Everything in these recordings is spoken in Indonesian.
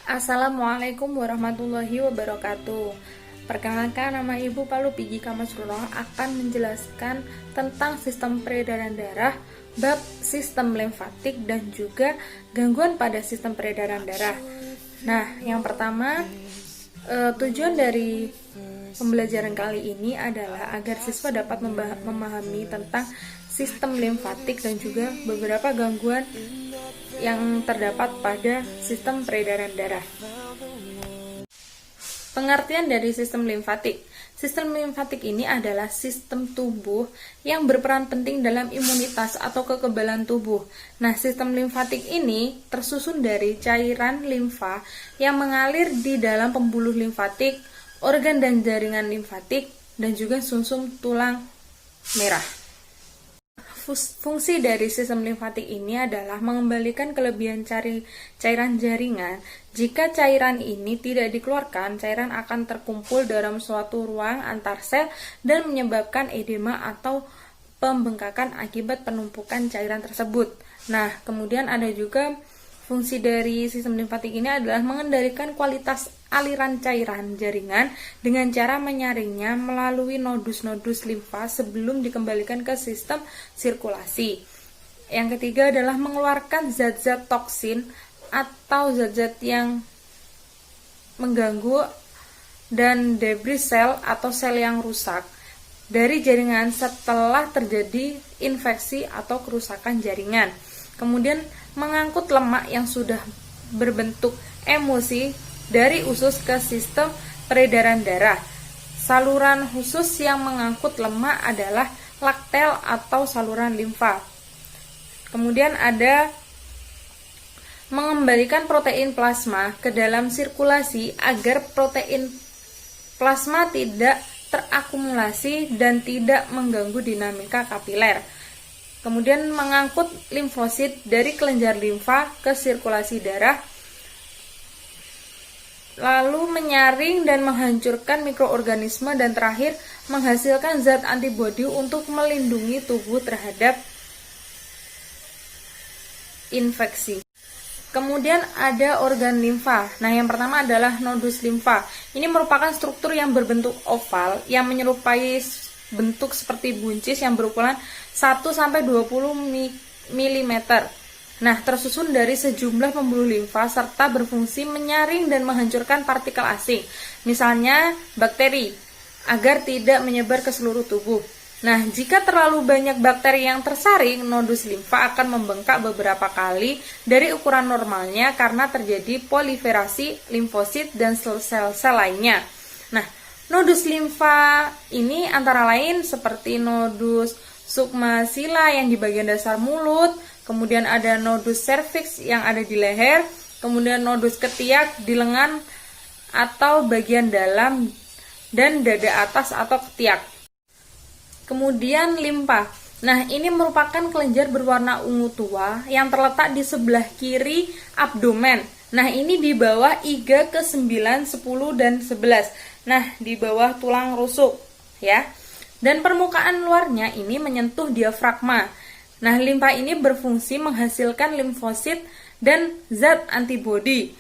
Assalamualaikum warahmatullahi wabarakatuh. Perkenalkan, nama Ibu Palu Pigi Kamasruroh akan menjelaskan tentang sistem peredaran darah, bab sistem limfatik, dan juga gangguan pada sistem peredaran darah. Nah, yang pertama, tujuan dari pembelajaran kali ini adalah agar siswa dapat memahami tentang sistem limfatik dan juga beberapa gangguan yang terdapat pada sistem peredaran darah. Pengertian dari sistem limfatik. Sistem limfatik ini adalah sistem tubuh yang berperan penting dalam imunitas atau kekebalan tubuh. Nah, sistem limfatik ini tersusun dari cairan limfa yang mengalir di dalam pembuluh limfatik, organ dan jaringan limfatik, dan juga sumsum tulang merah. Fungsi dari sistem limfatik ini adalah mengembalikan kelebihan cairan jaringan. Jika cairan ini tidak dikeluarkan, cairan akan terkumpul dalam suatu ruang antar sel dan menyebabkan edema atau pembengkakan akibat penumpukan cairan tersebut. Nah, kemudian ada juga fungsi dari sistem limfatik ini adalah mengendalikan kualitas aliran cairan jaringan dengan cara menyaringnya melalui nodus-nodus limfa sebelum dikembalikan ke sistem sirkulasi. Yang ketiga adalah mengeluarkan zat-zat toksin atau zat-zat yang mengganggu dan debris sel atau sel yang rusak dari jaringan setelah terjadi infeksi atau kerusakan jaringan. Kemudian mengangkut lemak yang sudah berbentuk emulsi dari usus ke sistem peredaran darah. Saluran khusus yang mengangkut lemak adalah laktel atau saluran limfa. Kemudian ada mengembalikan protein plasma ke dalam sirkulasi agar protein plasma tidak terakumulasi dan tidak mengganggu dinamika kapiler. Kemudian mengangkut limfosit dari kelenjar limfa ke sirkulasi darah, lalu menyaring dan menghancurkan mikroorganisme, dan terakhir menghasilkan zat antibodi untuk melindungi tubuh terhadap infeksi. Kemudian ada organ limfa. Nah, yang pertama adalah nodus limfa. Ini merupakan struktur yang berbentuk oval yang menyerupai bentuk seperti buncis yang berukuran 1-20 mm. Nah, tersusun dari sejumlah pembuluh limfa serta berfungsi menyaring dan menghancurkan partikel asing, misalnya bakteri, agar tidak menyebar ke seluruh tubuh. Nah, jika terlalu banyak bakteri yang tersaring, nodus limfa akan membengkak beberapa kali dari ukuran normalnya karena terjadi proliferasi limfosit dan sel-sel lainnya. Nah, nodus limfa ini antara lain seperti nodus submasila yang di bagian dasar mulut, kemudian ada nodus cervix yang ada di leher, kemudian nodus ketiak di lengan atau bagian dalam dan dada atas atau ketiak. Kemudian limpa. Nah, ini merupakan kelenjar berwarna ungu tua yang terletak di sebelah kiri abdomen. Nah, ini di bawah iga ke-9, 10, dan 11. Nah, di bawah tulang rusuk, ya. Dan permukaan luarnya ini menyentuh diafragma. Nah, limfa ini berfungsi menghasilkan limfosit dan zat antibodi,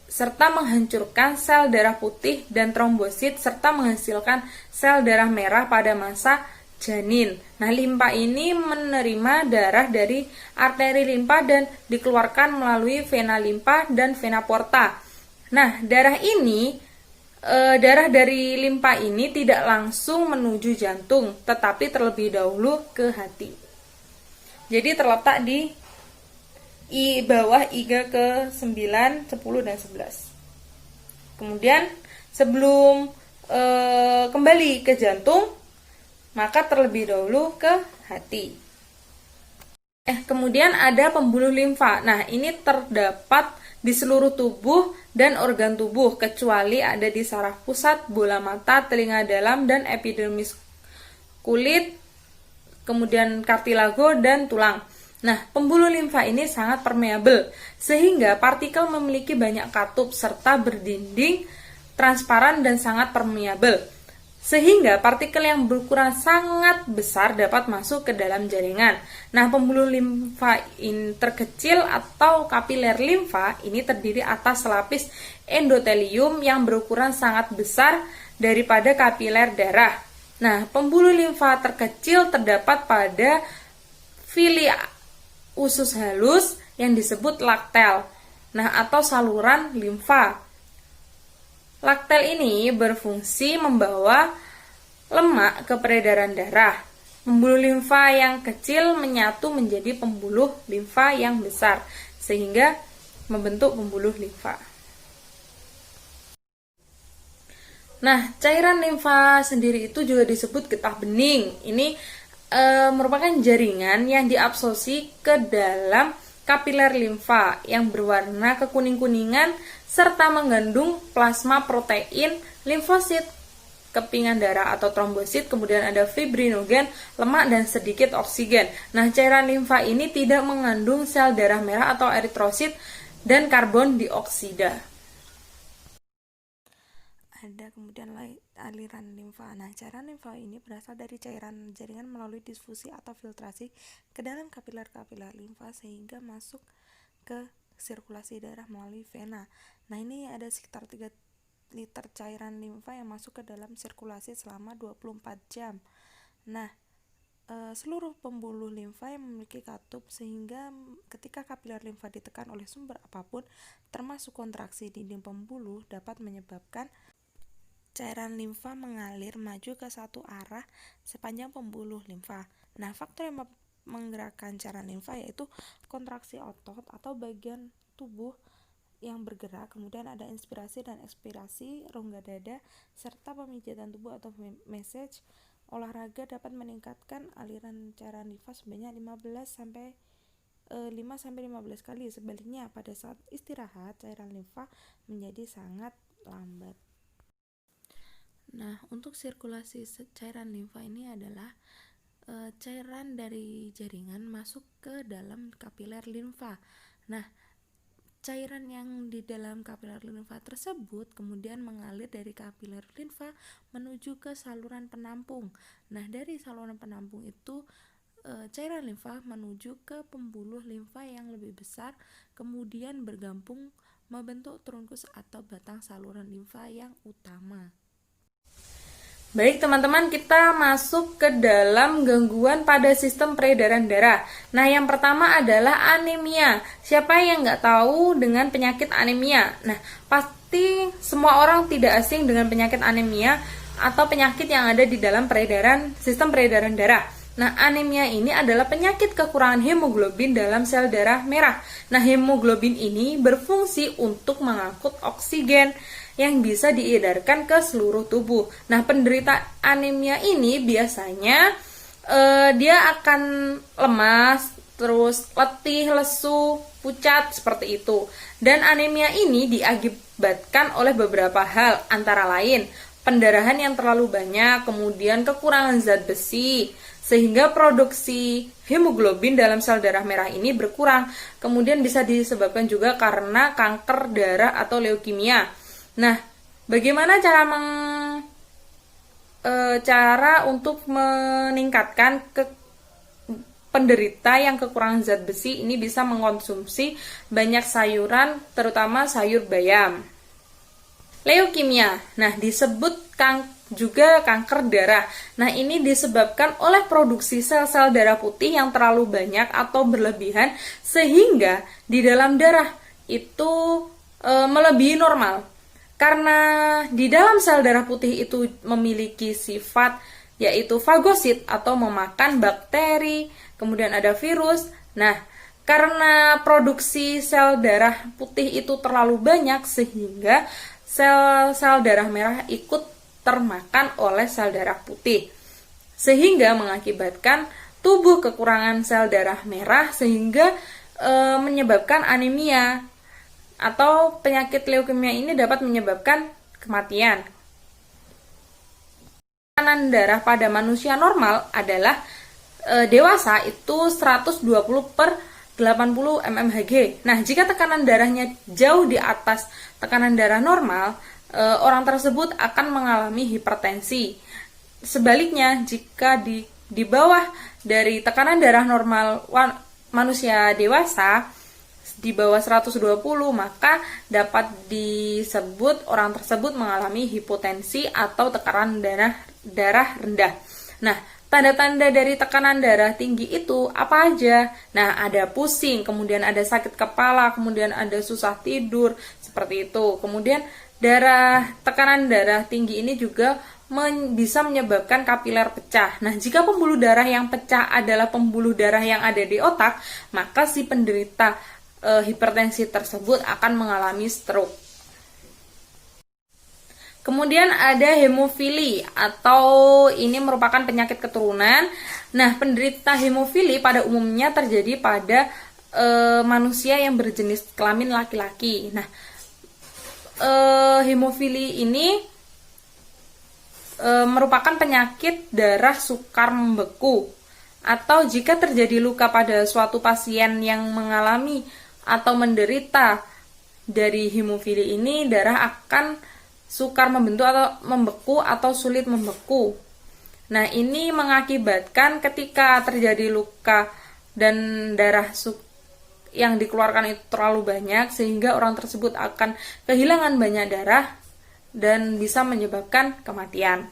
serta menghancurkan sel darah putih dan trombosit, serta menghasilkan sel darah merah pada masa janin. Nah, limfa ini menerima darah dari arteri limfa dan dikeluarkan melalui vena limfa dan vena porta. Nah, darah dari limfa ini tidak langsung menuju jantung, tetapi terlebih dahulu ke hati. Jadi terletak di bawah iga ke-9, 10, dan 11. Kemudian sebelum kembali ke jantung, maka terlebih dahulu ke hati. Kemudian ada pembuluh limfa. Nah, ini terdapat di seluruh tubuh dan organ tubuh, kecuali ada di saraf pusat, bola mata, telinga dalam, dan epidermis kulit, kemudian kartilago, dan tulang. Nah, pembuluh limfa ini sangat permeabel, sehingga partikel memiliki banyak katup serta berdinding transparan dan sangat permeabel. sehingga partikel yang berukuran sangat besar dapat masuk ke dalam jaringan. Nah, pembuluh limfa terkecil atau kapiler limfa ini terdiri atas lapis endotelium yang berukuran sangat besar daripada kapiler darah. Nah, pembuluh limfa terkecil terdapat pada villi usus halus yang disebut laktel. Nah, atau saluran limfa. Laktel ini berfungsi membawa lemak ke peredaran darah. Pembuluh limfa yang kecil menyatu menjadi pembuluh limfa yang besar, sehingga membentuk pembuluh limfa. Nah, cairan limfa sendiri itu juga disebut getah bening. Ini merupakan jaringan yang diabsorpsi ke dalam kapiler limfa yang berwarna kekuning-kuningan serta mengandung plasma protein limfosit, kepingan darah atau trombosit, kemudian ada fibrinogen, lemak, dan sedikit oksigen. Nah, cairan limfa ini tidak mengandung sel darah merah atau eritrosit dan karbon dioksida. Ada kemudian aliran limfa. Nah, cairan limfa ini berasal dari cairan jaringan melalui difusi atau filtrasi ke dalam kapiler-kapiler limfa sehingga masuk ke sirkulasi darah melalui vena. Nah, ini ada sekitar 3 liter cairan limfa yang masuk ke dalam sirkulasi selama 24 jam. Nah, seluruh pembuluh limfa yang memiliki katup sehingga ketika kapiler limfa ditekan oleh sumber apapun termasuk kontraksi dinding pembuluh dapat menyebabkan cairan limfa mengalir maju ke satu arah sepanjang pembuluh limfa. Nah, faktor yang menggerakkan cairan limfa yaitu kontraksi otot atau bagian tubuh yang bergerak, kemudian ada inspirasi dan ekspirasi rongga dada, serta pemijatan tubuh atau massage. Olahraga dapat meningkatkan aliran cairan limfa sebanyak 5-15 kali. Sebaliknya, pada saat istirahat, cairan limfa menjadi sangat lambat. Nah, untuk sirkulasi cairan limfa ini adalah cairan dari jaringan masuk ke dalam kapiler limfa. Nah, cairan yang di dalam kapiler limfa tersebut kemudian mengalir dari kapiler limfa menuju ke saluran penampung. Nah, dari saluran penampung itu cairan limfa menuju ke pembuluh limfa yang lebih besar, kemudian bergabung membentuk trunkus atau batang saluran limfa yang utama. Baik teman-teman, kita masuk ke dalam gangguan pada sistem peredaran darah. Nah, yang pertama adalah anemia. Siapa yang nggak tahu dengan penyakit anemia? Nah, pasti semua orang tidak asing dengan penyakit anemia atau penyakit yang ada di dalam sistem peredaran darah. Nah, anemia ini adalah penyakit kekurangan hemoglobin dalam sel darah merah. Nah, hemoglobin ini berfungsi untuk mengangkut oksigen yang bisa diedarkan ke seluruh tubuh. Nah, penderita anemia ini biasanya dia akan lemas, terus letih, lesu, pucat, seperti itu. Dan anemia ini diakibatkan oleh beberapa hal, antara lain pendarahan yang terlalu banyak, kemudian kekurangan zat besi, sehingga produksi hemoglobin dalam sel darah merah ini berkurang. Kemudian bisa disebabkan juga karena kanker darah atau leukemia. Nah, bagaimana cara untuk meningkatkan penderita yang kekurangan zat besi ini bisa mengkonsumsi banyak sayuran, terutama sayur bayam. Leukemia, nah disebut juga kanker darah. Nah, ini disebabkan oleh produksi sel-sel darah putih yang terlalu banyak atau berlebihan sehingga di dalam darah itu melebihi normal. Karena di dalam sel darah putih itu memiliki sifat yaitu fagosit atau memakan bakteri, kemudian ada virus. Nah, karena produksi sel darah putih itu terlalu banyak sehingga sel-sel darah merah ikut termakan oleh sel darah putih. Sehingga mengakibatkan tubuh kekurangan sel darah merah sehingga menyebabkan anemia. Atau penyakit leukemia ini dapat menyebabkan kematian. Tekanan darah pada manusia normal adalah dewasa itu 120/80 mmHg. Nah, jika tekanan darahnya jauh di atas tekanan darah normal, orang tersebut akan mengalami hipertensi. Sebaliknya, jika di bawah dari tekanan darah normal manusia dewasa di bawah 120, maka dapat disebut orang tersebut mengalami hipotensi atau tekanan darah rendah. Nah, tanda-tanda dari tekanan darah tinggi itu apa aja? Nah, ada pusing, kemudian ada sakit kepala, kemudian ada susah tidur, seperti itu. Kemudian tekanan darah tinggi ini juga bisa menyebabkan kapiler pecah. Nah, jika pembuluh darah yang pecah adalah pembuluh darah yang ada di otak, maka si penderita hipertensi tersebut akan mengalami stroke. Kemudian ada hemofili, atau ini merupakan penyakit keturunan. Nah, penderita hemofili pada umumnya terjadi pada manusia yang berjenis kelamin laki-laki. Nah, hemofili ini merupakan penyakit darah sukar membeku, atau jika terjadi luka pada suatu pasien yang mengalami atau menderita dari hemofili ini, darah akan sukar membeku atau sulit membeku. Nah, ini mengakibatkan ketika terjadi luka dan darah yang dikeluarkan itu terlalu banyak, sehingga orang tersebut akan kehilangan banyak darah dan bisa menyebabkan kematian.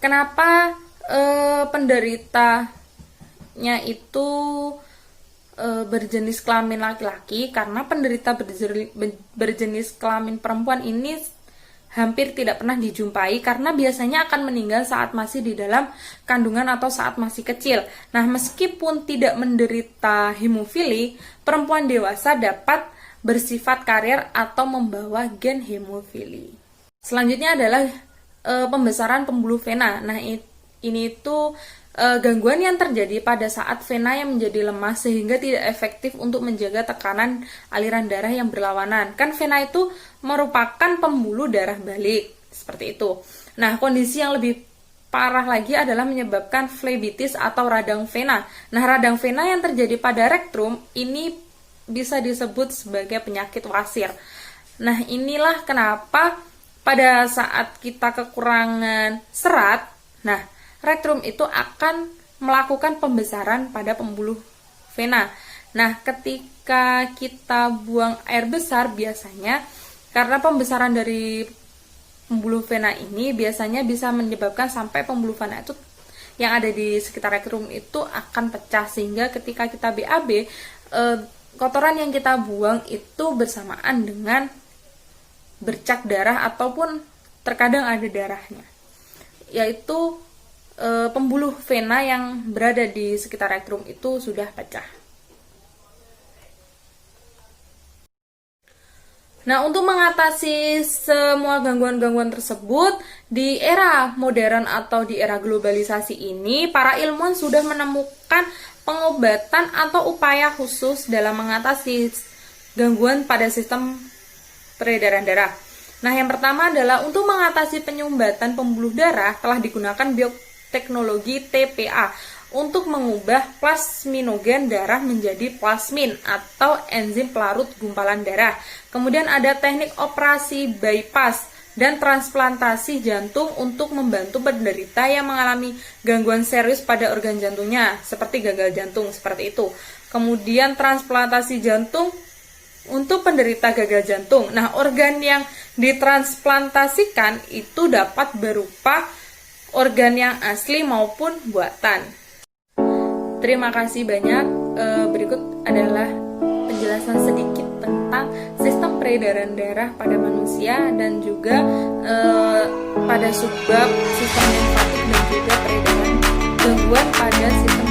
Kenapa penderitanya itu berjenis kelamin laki-laki? Karena penderita berjenis kelamin perempuan ini hampir tidak pernah dijumpai, karena biasanya akan meninggal saat masih di dalam kandungan atau saat masih kecil. Nah, meskipun tidak menderita hemofili, perempuan dewasa dapat bersifat karier atau membawa gen hemofili. Selanjutnya adalah pembesaran pembuluh vena. Nah, ini itu gangguan yang terjadi pada saat vena yang menjadi lemah sehingga tidak efektif untuk menjaga tekanan aliran darah yang berlawanan. Kan vena itu merupakan pembuluh darah balik, seperti itu. Nah, kondisi yang lebih parah lagi adalah menyebabkan flebitis atau radang vena. Nah, radang vena yang terjadi pada rektum ini bisa disebut sebagai penyakit wasir. Nah, inilah kenapa pada saat kita kekurangan serat, nah, rektum itu akan melakukan pembesaran pada pembuluh vena. Nah, ketika kita buang air besar biasanya, karena pembesaran dari pembuluh vena ini biasanya bisa menyebabkan sampai pembuluh vena itu yang ada di sekitar rektum itu akan pecah, sehingga ketika kita BAB, kotoran yang kita buang itu bersamaan dengan bercak darah ataupun terkadang ada darahnya, yaitu pembuluh vena yang berada di sekitar rektum itu sudah pecah. Nah, untuk mengatasi semua gangguan-gangguan tersebut, di era modern atau di era globalisasi ini, para ilmuwan sudah menemukan pengobatan atau upaya khusus dalam mengatasi gangguan pada sistem peredaran darah. Nah, yang pertama adalah untuk mengatasi penyumbatan pembuluh darah telah digunakan bioteknologi TPA untuk mengubah plasminogen darah menjadi plasmin atau enzim pelarut gumpalan darah. Kemudian ada teknik operasi bypass dan transplantasi jantung untuk membantu penderita yang mengalami gangguan serius pada organ jantungnya, seperti gagal jantung, seperti itu. Kemudian transplantasi jantung untuk penderita gagal jantung. Nah, organ yang ditransplantasikan itu dapat berupa organ yang asli maupun buatan. Terima kasih banyak. Berikut adalah penjelasan sedikit tentang sistem peredaran darah pada manusia dan juga pada subbab sistem limfatik dan juga peredaran gangguan pada sistem